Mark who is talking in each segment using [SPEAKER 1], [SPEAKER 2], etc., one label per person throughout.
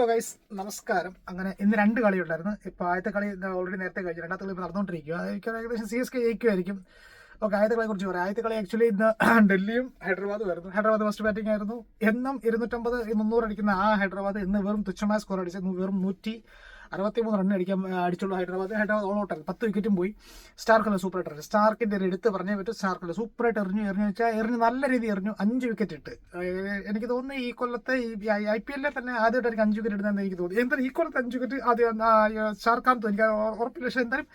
[SPEAKER 1] Guys, നമസ്കാരം. അങ്ങനെ ഇന്ന് രണ്ട് കളി ഉണ്ടായിരുന്നു. ഇപ്പോൾ ആദ്യത്തെ കളി ഓൾറെഡി നേരത്തെ കഴിഞ്ഞു, രണ്ടാമത്തെ കളി ഇപ്പോൾ നടന്നുകൊണ്ടിരിക്കുക. എനിക്ക് ഏകദേശം CSK ജയിക്കുമായിരിക്കും. ഓക്കെ, ആദ്യത്തെ കളയെ കുറിച്ച് പറയാം. ആദ്യത്തെ കളി ആക്ച്വലി ഇന്ന് ഡൽഹിയും ഹൈദരാബാദും ആയിരുന്നു. ഹൈദരാബാദ് ഫസ്റ്റ് ബാറ്റിംഗ് ആയിരുന്നു. എന്നും 250 300 അടിക്കുന്ന ആ ഹൈദരാബാദ് ഇന്ന് വെറും തുച്ഛമായ സ്കോർ അടിച്ചത്. വെറും 163 റൺ അടിച്ചുള്ളൂ ഹൈദരാബാദ് ഓൾ ഔട്ടായിരുന്നു. 10 വിക്കറ്റും പോയി. സ്റ്റാർക്കല്ല സൂപ്പറായിട്ട് എറിഞ്ഞു. സ്റ്റാർക്കിന്റെ ഒരു എടുത്ത് പറഞ്ഞേ പറ്റും. സ്റ്റാർക്കല്ല സൂപ്പറായിട്ട് എറിഞ്ഞു നല്ല രീതിയിൽ എറിഞ്ഞു. 5 വിക്കറ്റ് ഇട്ട്. എനിക്ക് തോന്നുന്നു ഈ കൊല്ലത്തെ ഈ IPL തന്നെ ആദ്യമായിട്ട് 5 വിക്കറ്റ് ഇടുന്നതെന്ന് എനിക്ക് തോന്നി. എന്തായാലും ഈ കൊല്ലത്തെ 5 വിക്കറ്റ് ആദ്യം സ്റ്റാർക്കാണെന്ന് എനിക്ക് ഉറപ്പില്ല. പക്ഷേ എന്തായാലും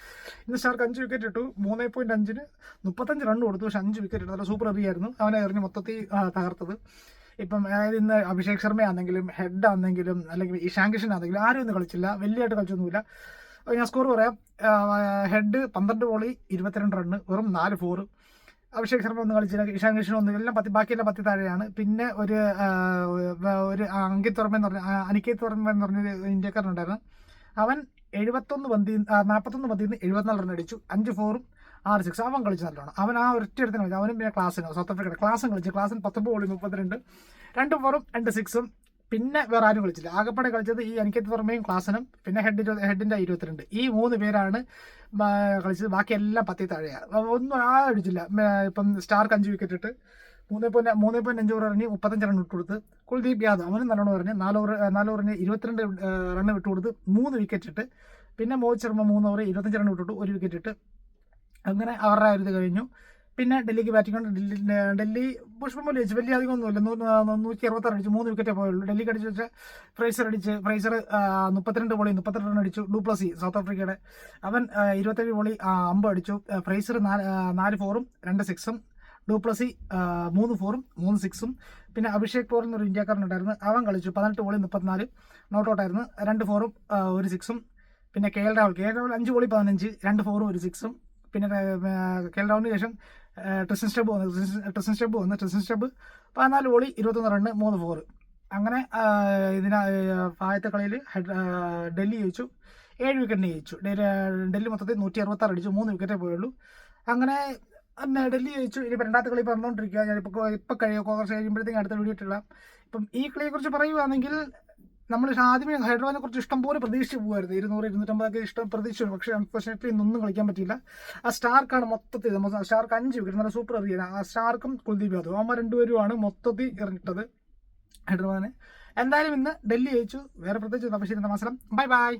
[SPEAKER 1] ഇന്ന് സ്റ്റാർക്ക് 5 വിക്കറ്റ് ഇട്ടു. 3.5-ന് 35 റൺ കൊടുത്തു. പക്ഷെ 5 വിക്കറ്റ് ഇട്ടു. നല്ല സൂപ്പർ എറിയായിരുന്നു. അവനെ എറിഞ്ഞ് മൊത്തത്തിൽ തകർത്തത്. ഇപ്പം അതായത് ഇന്ന് അഭിഷേക് ശർമ്മയാണെങ്കിലും ഹെഡ് ആണെങ്കിലും അല്ലെങ്കിൽ ഇഷാൻ കിഷൻ ആണെങ്കിലും ആരും ഒന്നും കളിച്ചില്ല. വലിയതായിട്ട് കളിച്ചൊന്നുമില്ല. ഞാൻ സ്കോർ പറയാം. ഹെഡ് 12 ബോളി 22 റണ്ണ്, വെറും 4 4. അഭിഷേക് ശർമ്മ ഒന്നും കളിച്ചില്ല. ഇഷാൻ കിഷൻ ഒന്നും, എല്ലാം ബാക്കിയെല്ലാം 10 താഴെയാണ്. പിന്നെ ഒരു അനികേത് വർമ്മ എന്ന് പറഞ്ഞൊരു ഇന്ത്യക്കാരനുണ്ടായിരുന്നു. അവൻ 41 പന്തിൽ 41 പന്തിൽ നിന്ന് 74 റൺ അടിച്ചു. 5 4-ഉം 6 6. അവൻ കളിച്ച് നല്ലോണം. അവൻ ആ ഒറ്റ എടുത്തിന് കളിച്ചു. അവനും പിന്നെ ക്ലാസ്സിന് സൗത്ത് ആഫ്രിക്കയുടെ ക്ലാസ്സും കളിച്ചു. ക്ലാസ്സിന് 19 ബോളിൽ 32, 2 4-ഉം 2 6-ഉം. പിന്നെ വേറെ ആരും കളിച്ചില്ല. ആകെപ്പാടെ കളിച്ചത് ഈ അനികേത് വർമ്മയും ക്ലാസ്സിനും പിന്നെ ഹെഡിന്റെ 22. ഈ 3 പേരാണ് കളിച്ചത്. ബാക്കി എല്ലാം 10 താഴെയാണ്. ഒന്നും അടിച്ചില്ല. ഇപ്പം സ്റ്റാർക്ക് 5 വിക്കറ്റ് ഇട്ട് 3.5 ഓവർ എറിഞ്ഞ് 35 റൺ വിട്ടുകൊടുത്ത്. കുൽദീപ് യാദവ് അവനും നല്ലോണം എറിഞ്ഞ് 4 ഓവറിന് 22 റണ്ണ് വിട്ടുകൊടുത്ത് 3 വിക്കറ്റ് ഇട്ട്. പിന്നെ മോഹിത് ശർമ്മ 3 ഓവർ 25 റൺ വിട്ടിട്ട് 1 വിക്കറ്റ് ഇട്ട്. അങ്ങനെ അവരുടെ ഇത് കഴിഞ്ഞു. പിന്നെ ഡൽഹിക്ക് ബാറ്റിംഗ് ഉണ്ട്. ഡൽഹി പുഷ്പം പോലെ വെച്ച് വലിയ അധികം ഒന്നുമില്ല. 166 അടിച്ചു. 3 വിക്കറ്റേ പോയുള്ളൂ. ഡൽഹിക്ക് അടിച്ച് വെച്ചാൽ ഫ്രൈസർ 32 ബോളിൽ 32 റൺ അടിച്ചു. ഡുപ്ലസി സൗത്ത് ആഫ്രിക്കയുടെ അവൻ 27 ബോളിൽ 50 അടിച്ചു. ഫ്രൈസർ 4 4-ഉം 2 6-ഉം. ഡുപ്ലസി 3 4-ഉം 3 6-ഉം. പിന്നെ അഭിഷേക് പോർ എന്നൊരു ഇന്ത്യക്കാരനുണ്ടായിരുന്നു. അവൻ കളിച്ചു 18 ബോളിൽ 34 നോട്ട് ഔട്ടായിരുന്നു. 2 4-ഉം 1 6-ഉം. പിന്നെ KL രാഹുൽ 5 ബോളിൽ 15, 2 4-ഉം 1 6-ഉം. പിന്നെ KL രാഹുലിന് ശേഷം ട്രിസ്റ്റൻ സ്റ്റെബ് വന്നു. ട്രിസ്റ്റൻ സ്റ്റെബ് 14 ബോളിൽ 21 റണ്ണ്, 3 4. അങ്ങനെ ആദ്യത്തെ കളിയിൽ ഡൽഹി ജയിച്ചു. 7 വിക്കറ്റിന് ജയിച്ചു. ഡൽഹി മൊത്തത്തിൽ 166 അടിച്ചു. 3 വിക്കറ്റേ പോയുള്ളൂ. അങ്ങനെ ഡൽഹി ജയിച്ചു. ഇനിയിപ്പോൾ രണ്ടാമത്തെ കളി പറഞ്ഞുകൊണ്ടിരിക്കുക. ഞാനിപ്പോൾ കുറച്ച് കഴിയുമ്പോഴത്തേക്കും അടുത്ത വീഡിയോ ഇട്ടില്ല. ഇപ്പം ഈ കളിയെക്കുറിച്ച് പറയുകയാണെങ്കിൽ നമ്മൾ ആദ്യമേ ഹൈദരാബാദിനെ കുറിച്ച് ഇഷ്ടം പോലെ പ്രതീക്ഷിച്ച് പോകുമായിരുന്നു. 200-250 ഇഷ്ടം പ്രതീക്ഷിച്ചു. പക്ഷേ അൺഫോർച്യുനേറ്റ്ലി ഇന്നൊന്നും കളിക്കാൻ പറ്റില്ല. ആ സ്റ്റാർക്കാണ് മൊത്തത്തിൽ. സ്റ്റാർക്ക് 5 വിക്കറ്റ് നല്ല സൂപ്പർ എറിയാൻ. ആ സ്റ്റാർക്കും കുൽദീപ് യാദവും അവന്മാർ 2 പേരുമാണ് മൊത്തത്തിൽ എറിഞ്ഞിട്ടത് ഹൈദരാബാദിനെ. എന്തായാലും ഇന്ന് ഡൽഹി ജയിച്ചു. വേറെ പ്രത്യേകിച്ച് പക്ഷേ മത്സരം. ബൈ.